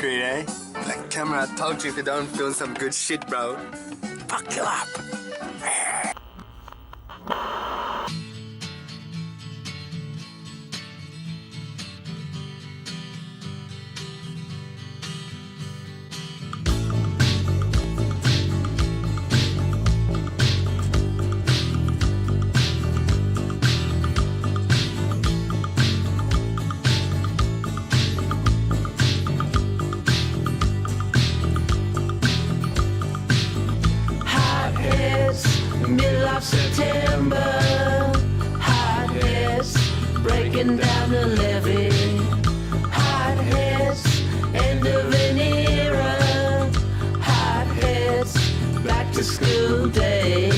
hypocrite, eh? Like camera talk to you if you don't feel some good shit, bro. Fuck you up. Middle of September, hot heads breaking down the levee. Hot heads, end of an era. Hot heads, back to school day.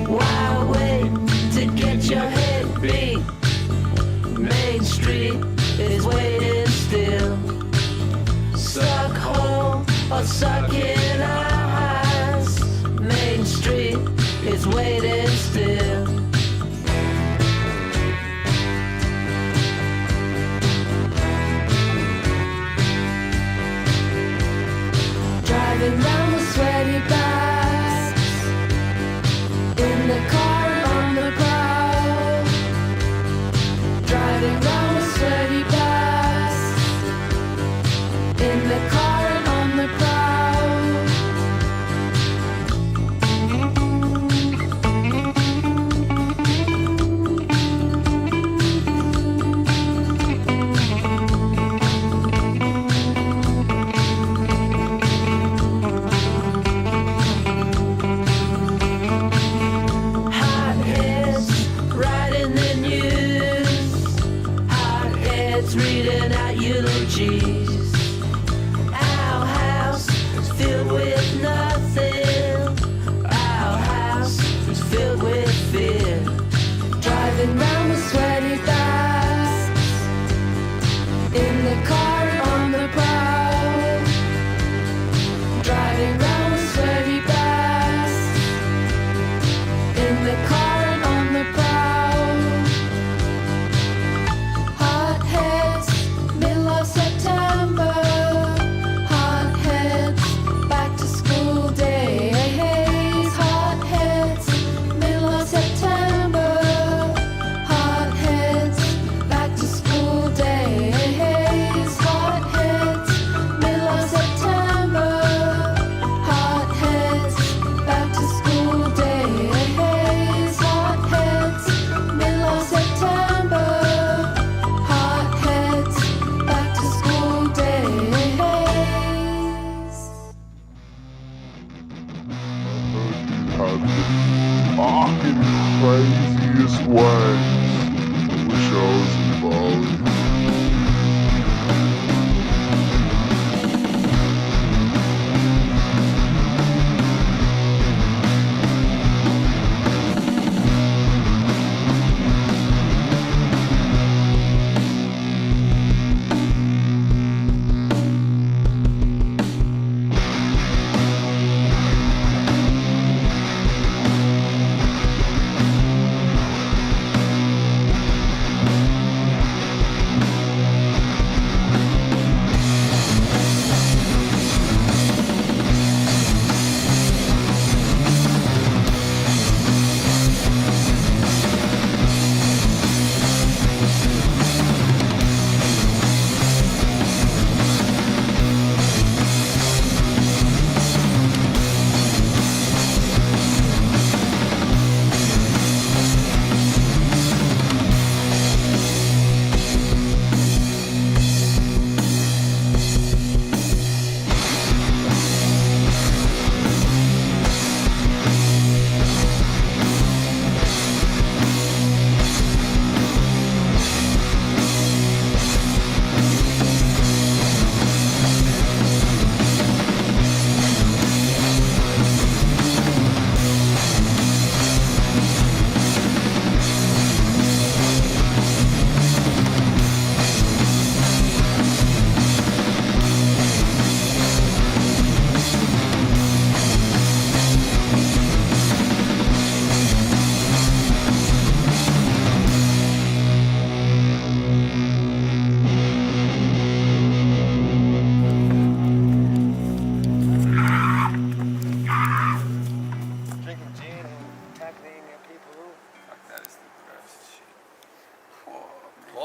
Wild way to get your head beat. Main Street is waiting still. Suck hole or suck in eyes. Main Street is waiting still. Driving down the sweaty bikes, in the car and on the prowl. Driving down the sweaty bikes, in the car and on the prowl. Hot heads writing the news. Hot heads reading out eulogies. Our house is filled with nothing. Our house is filled with fear. Driving down the sweaty bikes, in the car and on the prowl. Driving down the sweaty bikes, in the car and on the prowl. Hot heads, middle of September. Hot heads, back to school days. Hot heads, middle of September. Hot heads, back to school days. Hot heads, middle of September. Hot heads, back to school days. Hot heads, middle of September. Hot heads, back to school days. Had the fucking craziest waves. I wish I was in Bali.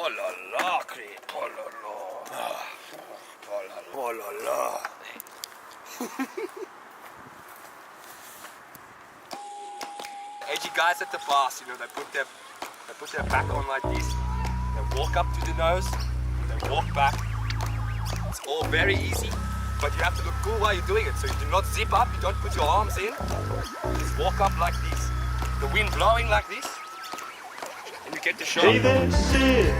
Oh la la, Creed. Oh la la. Oh la la. Oh la la. Edgy guys at the bars, you know, they put their back on like this. They walk up to the nose, they walk back. It's all very easy, but you have to look cool while you're doing it. So you do not zip up, you don't put your arms in. You just walk up like this. The wind blowing like this, and you get the shot. Hey there, sis,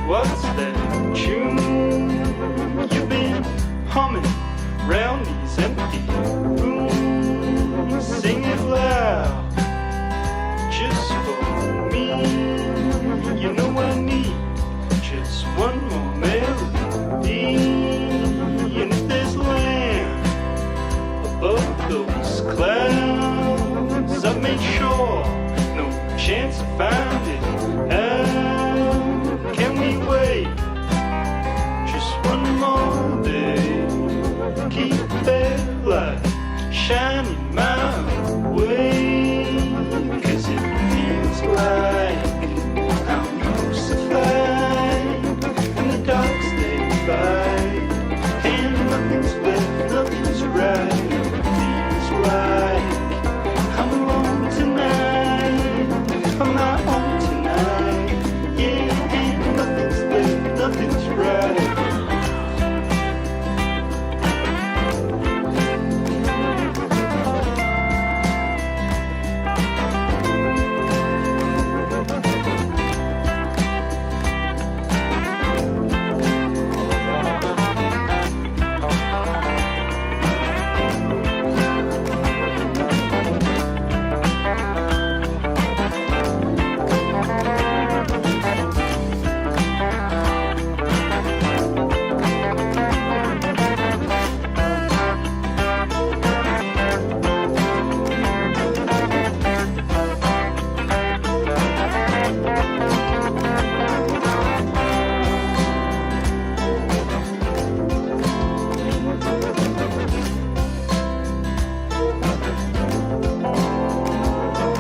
what's that tune you've been humming round these empty rooms? Sing it loud, just for me. You know I need just one more melody. And if there's land above those clouds, I've made sure no chance to find it. How can we wait just one more day? Keep that light shining my way, 'cause it feels like I'm crucified and the dogs they bite, and nothing's left, nothing's right. It feels like I'm alone tonight, I'm not home tonight. Yeah, and nothing's left, nothing's right.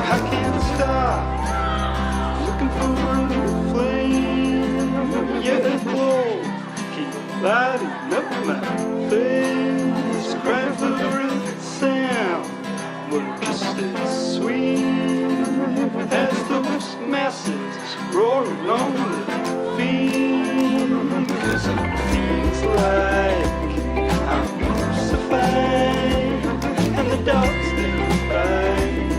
I can't stop looking for a little flame. Yeah, that glow keep lighting up my face. Crying for the rhythm sound, but just as sweet as those masses roaring on the beat. 'Cause it feels like I'm crucified and the dogs they bite,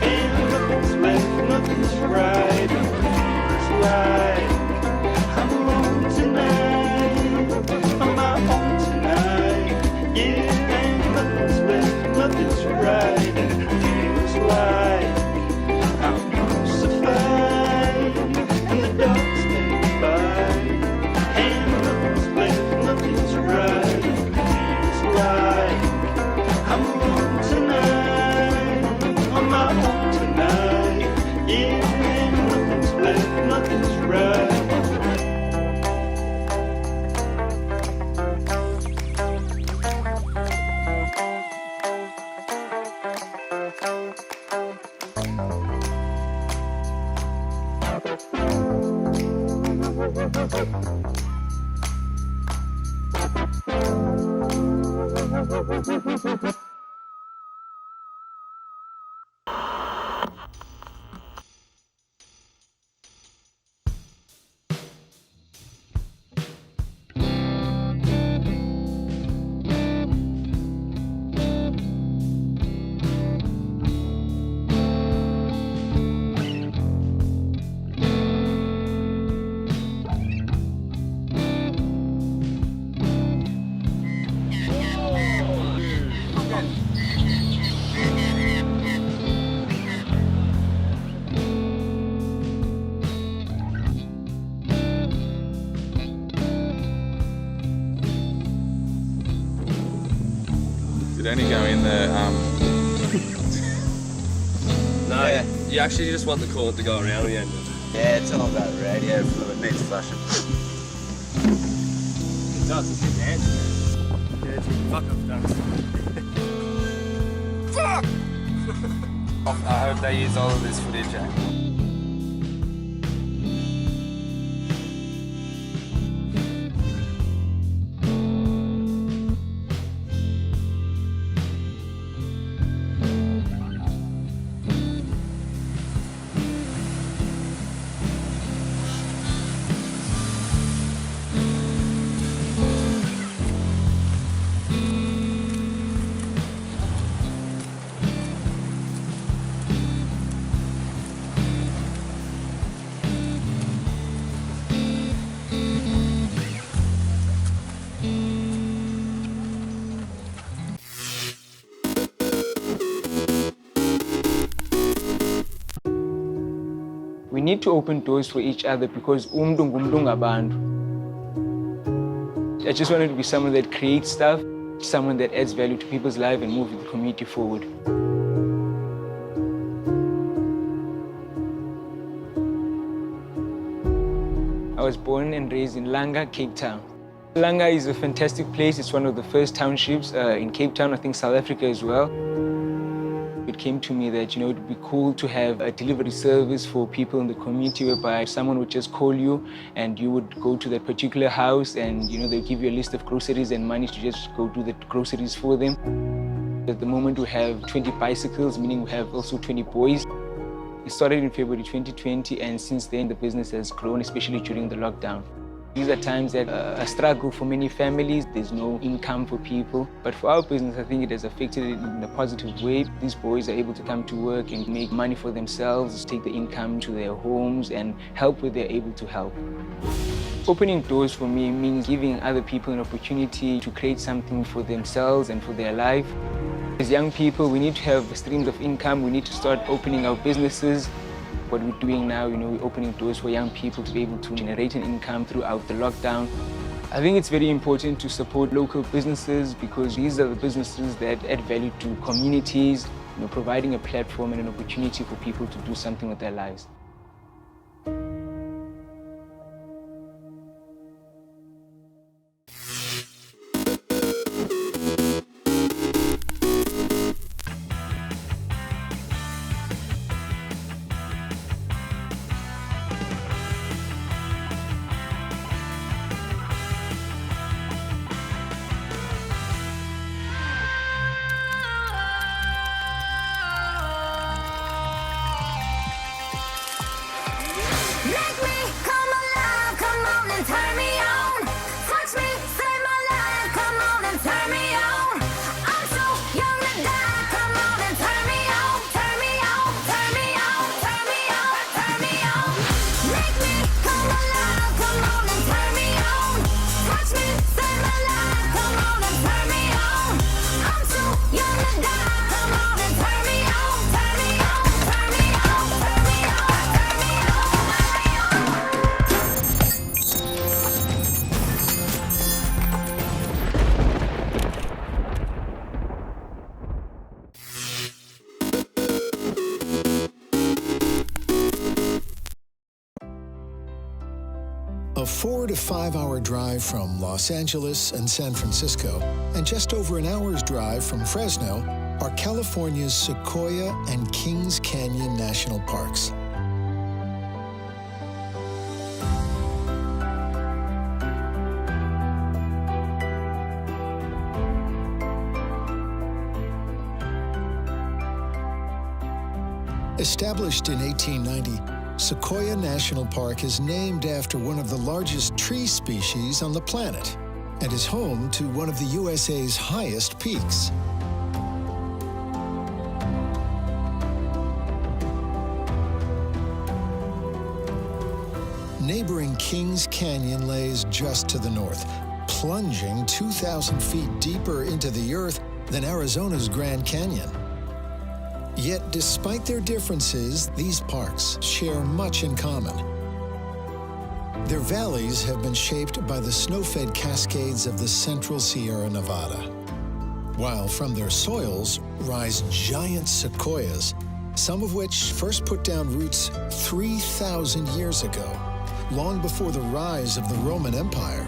and nothing's left, nothing's right. It feels like I'm alone tonight, I'm not home tonight. Yeah, and nothing's left, nothing's right. It feels like I'm crucified and the dogs they bite, and nothing's left, nothing's right. It feels like I'm alone tonight, I'm not home tonight. Yeah, and nothing's left, nothing's right. Did only go in the No, Yeah. you actually just want the coolant to go around the end. Yeah, it's all about radio fluid, needs flushing. It does, it's a dance. Yeah, it's a fuck up dance. Fuck! I hope they use all of this footage, eh? We need to open doors for each other because umuntu ngumuntu ngabantu. I just wanted to be someone that creates stuff, someone that adds value to people's lives and moves the community forward. I was born and raised in Langa, Cape Town. Langa is a fantastic place. It's one of the first townships in Cape Town, I think South Africa as well. It came to me that, it would be cool to have a delivery service for people in the community whereby someone would just call you and you would go to that particular house and, they'll give you a list of groceries and money to just go do the groceries for them. At the moment, we have 20 bicycles, meaning we have also 20 boys. It started in February 2020, and since then the business has grown, especially during the lockdown. These are times that a struggle for many families. There's no income for people. But for our business, I think it has affected it in a positive way. These boys are able to come to work and make money for themselves, take the income to their homes and help where they're able to help. Opening doors for me means giving other people an opportunity to create something for themselves and for their life. As young people, we need to have streams of income. We need to start opening our businesses. What we're doing now, we're opening doors for young people to be able to generate an income throughout the lockdown. I think it's very important to support local businesses because these are the businesses that add value to communities, providing a platform and an opportunity for people to do something with their lives. Make me come alive, come on and turn me on. Touch me, save my life, come on and turn me on. I'm so young to die, come on and turn me on. Turn me on, turn me on, turn me on, turn me on. Make me come alive, come on and turn me on. Touch me, save my life, come on and turn me on. I'm so young to die, come on and turn me on. Turn me on, turn me on, turn me on, turn me on. A 4 to 5 hour drive from Los Angeles and San Francisco, and just over an hour's drive from Fresno, are California's Sequoia and Kings Canyon National Parks. Established in 1890, Sequoia National Park is named after one of the largest tree species on the planet and is home to one of the USA's highest peaks. Neighboring Kings Canyon lays just to the north, plunging 2,000 feet deeper into the earth than Arizona's Grand Canyon. Yet, despite their differences, these parks share much in common. Their valleys have been shaped by the snow-fed cascades of the central Sierra Nevada, while from their soils rise giant sequoias, some of which first put down roots 3,000 years ago, long before the rise of the Roman Empire.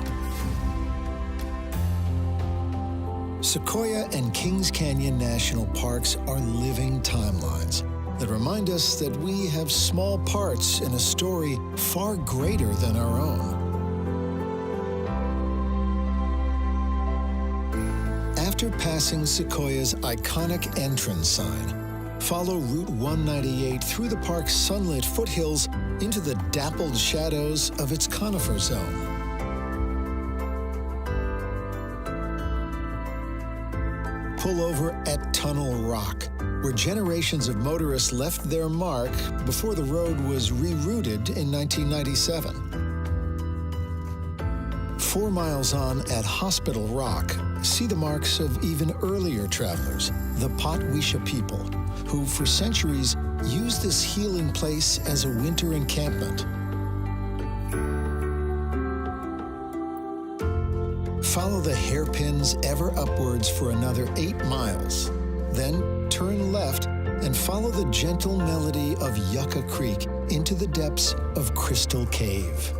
Sequoia and Kings Canyon National Parks are living timelines that remind us that we have small parts in a story far greater than our own. After passing Sequoia's iconic entrance sign, follow Route 198 through the park's sunlit foothills into the dappled shadows of its conifer zone. Pull over at Tunnel Rock, where generations of motorists left their mark before the road was rerouted in 1997. 4 miles on at Hospital Rock, see the marks of even earlier travelers, the Potwisha people, who for centuries used use this healing place as a winter encampment. Follow the hairpins ever upwards for another 8 miles. Then turn left and follow the gentle melody of Yucca Creek into the depths of Crystal Cave.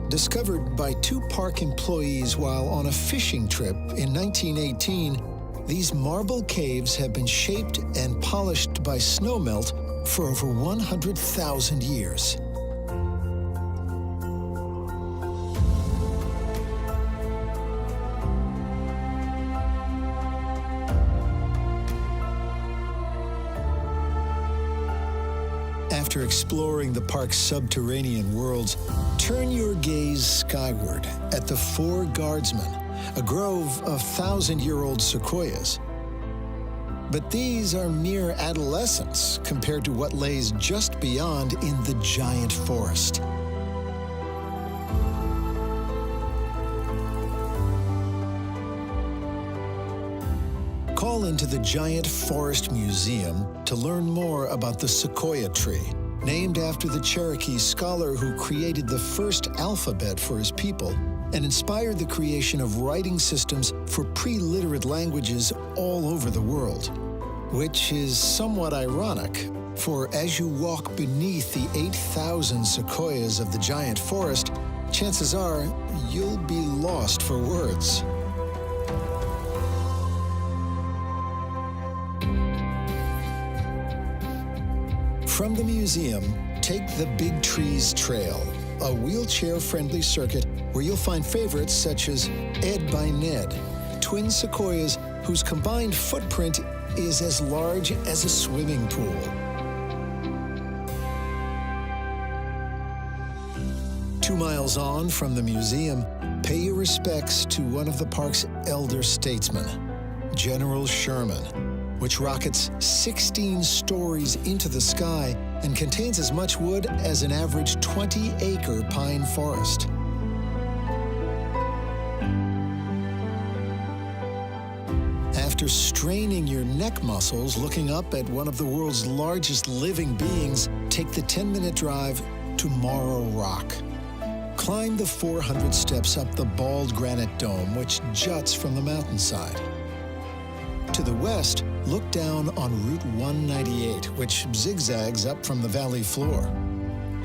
Discovered by 2 park employees while on a fishing trip in 1918, these marble caves have been shaped and polished by snowmelt for over 100,000 years. After exploring the park's subterranean worlds, turn your gaze skyward at the 4 Guardsmen, a grove of 1,000-year-old sequoias. But these are mere adolescents compared to what lays just beyond in the giant forest. Call into the Giant Forest Museum to learn more about the sequoia tree, named after the Cherokee scholar who created the first alphabet for his people and inspired the creation of writing systems for pre-literate languages all over the world. Which is somewhat ironic, for as you walk beneath the 8,000 sequoias of the giant forest, chances are you'll be lost for words. From the museum, take the Big Trees Trail, a wheelchair-friendly circuit where you'll find favorites such as Ed by Ned, twin sequoias whose combined footprint is as large as a swimming pool. Two miles on from the museum, pay your respects to one of the park's elder statesmen, General Sherman, which rockets 16 stories into the sky and contains as much wood as an average 20-acre pine forest. After straining your neck muscles looking up at one of the world's largest living beings, take the 10-minute drive to Morrow Rock. Climb the 400 steps up the bald granite dome which juts from the mountainside. To the west, look down on Route 198, which zigzags up from the valley floor.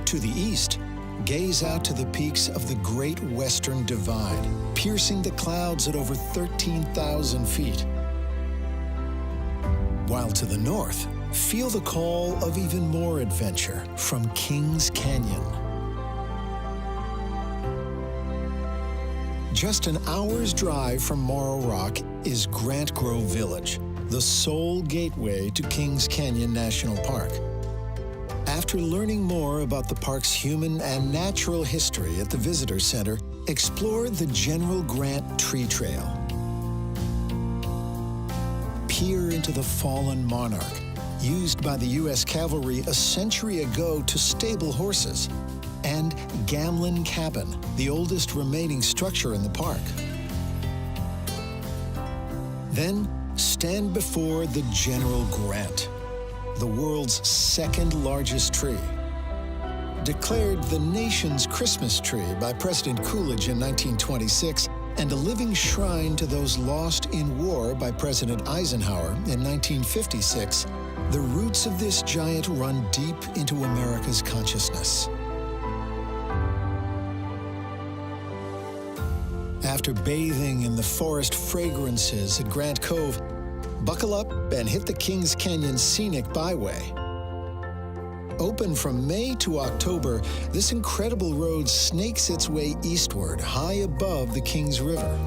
To the east, gaze out to the peaks of the Great Western Divide, piercing the clouds at over 13,000 feet. While to the north, feel the call of even more adventure from Kings Canyon. Just an hour's drive from Morrow Rock is Grant Grove Village, the sole gateway to Kings Canyon National Park. After learning more about the park's human and natural history at the Visitor Center, explore the General Grant Tree Trail. Peer into the fallen monarch, used by the U.S. Cavalry a century ago to stable horses, and Gamlin Cabin, the oldest remaining structure in the park. Then stand before the General Grant, the world's second largest tree. Declared the nation's Christmas tree by President Coolidge in 1926, and a living shrine to those lost in war by President Eisenhower in 1956, the roots of this giant run deep into America's consciousness. After bathing in the forest fragrances at Grant Cove, buckle up and hit the Kings Canyon Scenic Byway. Open from May to October, this incredible road snakes its way eastward, high above the Kings River.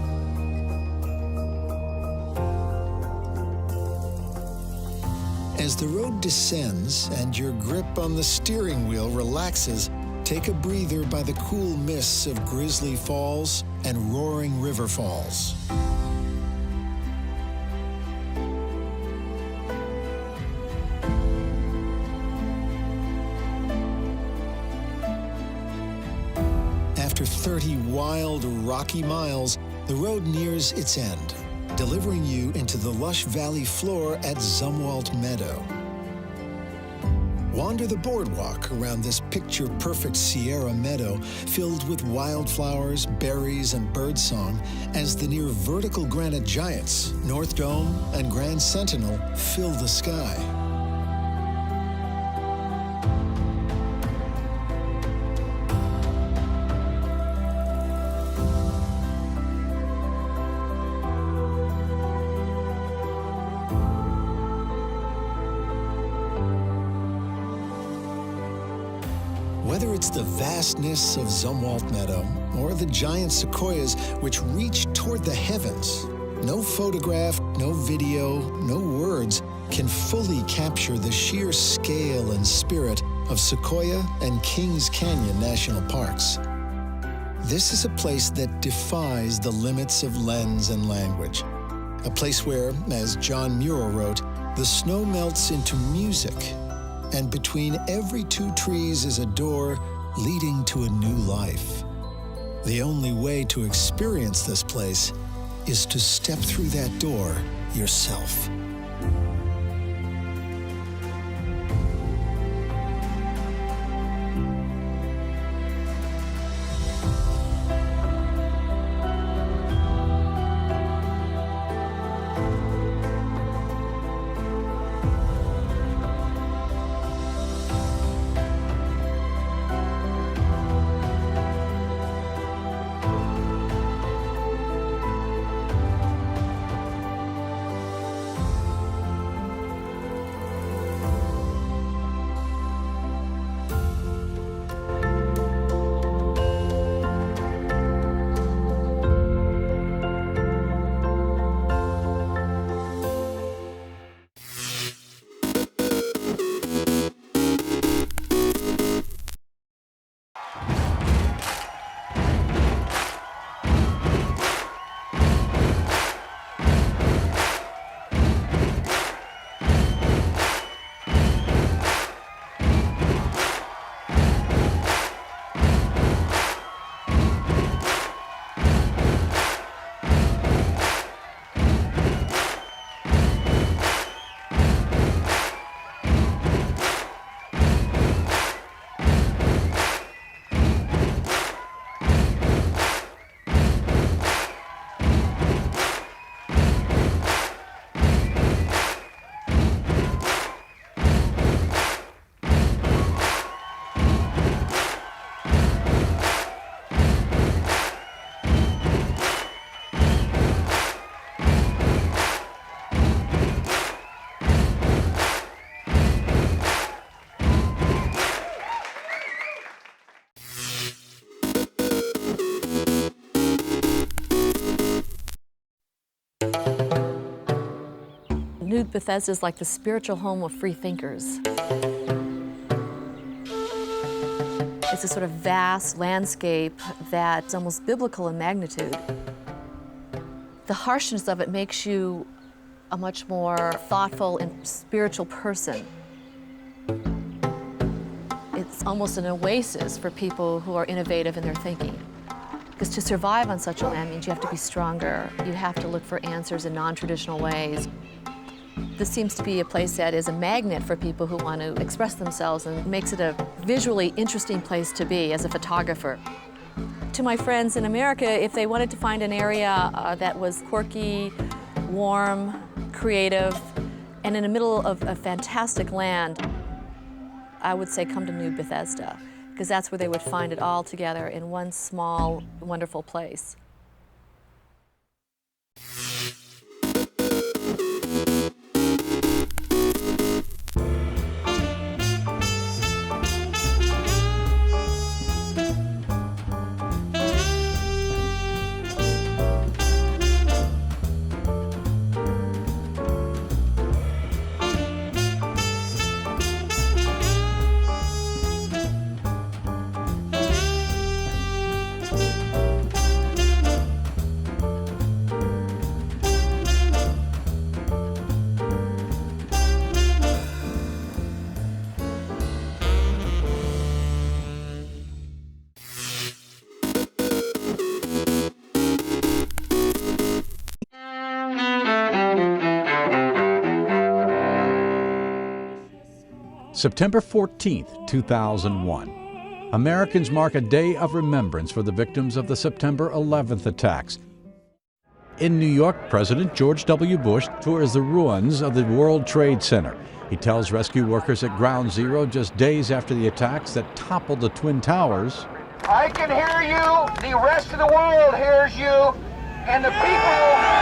As the road descends and your grip on the steering wheel relaxes, take a breather by the cool mists of Grizzly Falls and Roaring River Falls. After 30 wild, rocky miles, the road nears its end, delivering you into the lush valley floor at Zumwalt Meadow. Wander the boardwalk around this picture-perfect Sierra meadow filled with wildflowers, berries, and birdsong as the near vertical granite giants, North Dome and Grand Sentinel, fill the sky. Whether it's the vastness of Zumwalt Meadow or the giant sequoias which reach toward the heavens, no photograph, no video, no words can fully capture the sheer scale and spirit of Sequoia and Kings Canyon National Parks. This is a place that defies the limits of lens and language. A place where, as John Muir wrote, the snow melts into music, and between every two trees is a door leading to a new life. The only way to experience this place is to step through that door yourself. New Bethesda is like the spiritual home of free thinkers. It's a sort of vast landscape that's almost biblical in magnitude. The harshness of it makes you a much more thoughtful and spiritual person. It's almost an oasis for people who are innovative in their thinking. Because to survive on such a land means you have to be stronger. You have to look for answers in non-traditional ways. This seems to be a place that is a magnet for people who want to express themselves and makes it a visually interesting place to be as a photographer. To my friends in America, if they wanted to find an area that was quirky, warm, creative, and in the middle of a fantastic land, I would say come to New Bethesda, because that's where they would find it all together in one small, wonderful place. September 14th, 2001. Americans mark a day of remembrance for the victims of the September 11th attacks. In New York, President George W. Bush tours the ruins of the World Trade Center. He tells rescue workers at Ground Zero just days after the attacks that toppled the Twin Towers. I can hear you, the rest of the world hears you, and the people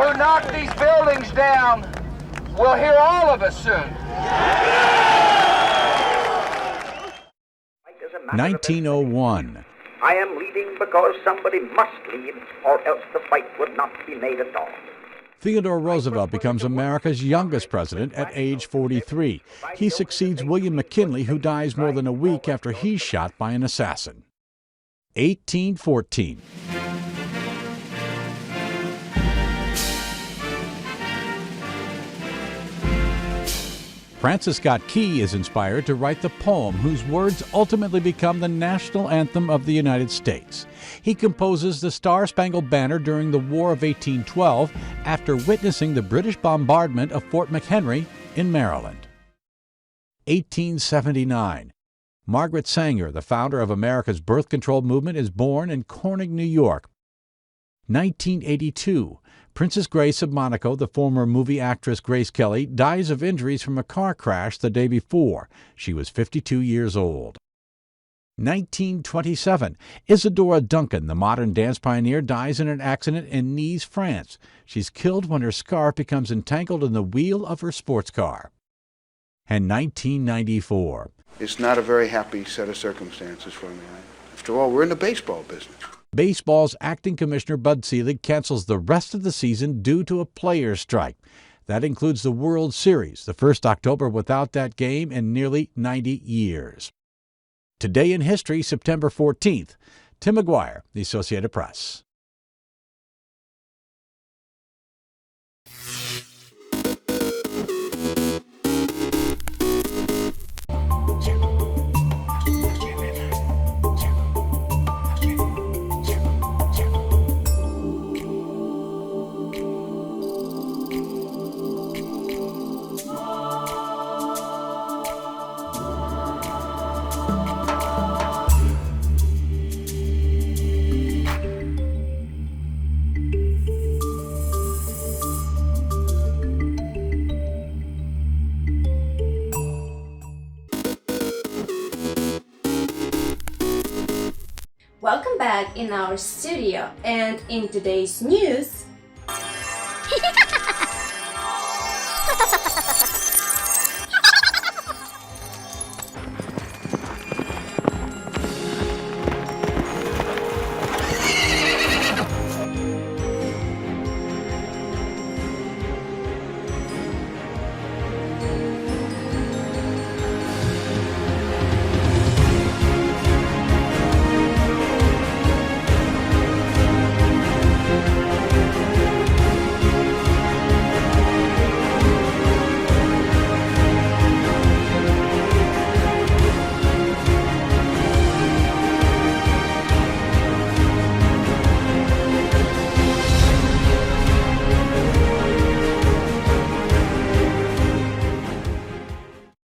who knocked these buildings down will hear all of us soon. 1901. I am leaving because somebody must leave, or else the fight would not be made at all. Theodore Roosevelt becomes America's youngest president at age 43. He succeeds William McKinley, who dies more than a week after he's shot by an assassin. 1814. Francis Scott Key is inspired to write the poem whose words ultimately become the national anthem of the United States. He composes the Star-Spangled Banner during the War of 1812 after witnessing the British bombardment of Fort McHenry in Maryland. 1879. Margaret Sanger, the founder of America's birth control movement, is born in Corning, New York. 1982. Princess Grace of Monaco, the former movie actress Grace Kelly, dies of injuries from a car crash the day before. She was 52 years old. 1927. Isadora Duncan, the modern dance pioneer, dies in an accident in Nice, France. She's killed when her scarf becomes entangled in the wheel of her sports car. And 1994. It's not a very happy set of circumstances for me. After all, we're in the baseball business. Baseball's acting commissioner Bud Selig cancels the rest of the season due to a players' strike. That includes the World Series, the first October without that game in nearly 90 years. Today in History, September 14th. Tim McGuire, The Associated Press. Welcome back in our studio, and in today's news,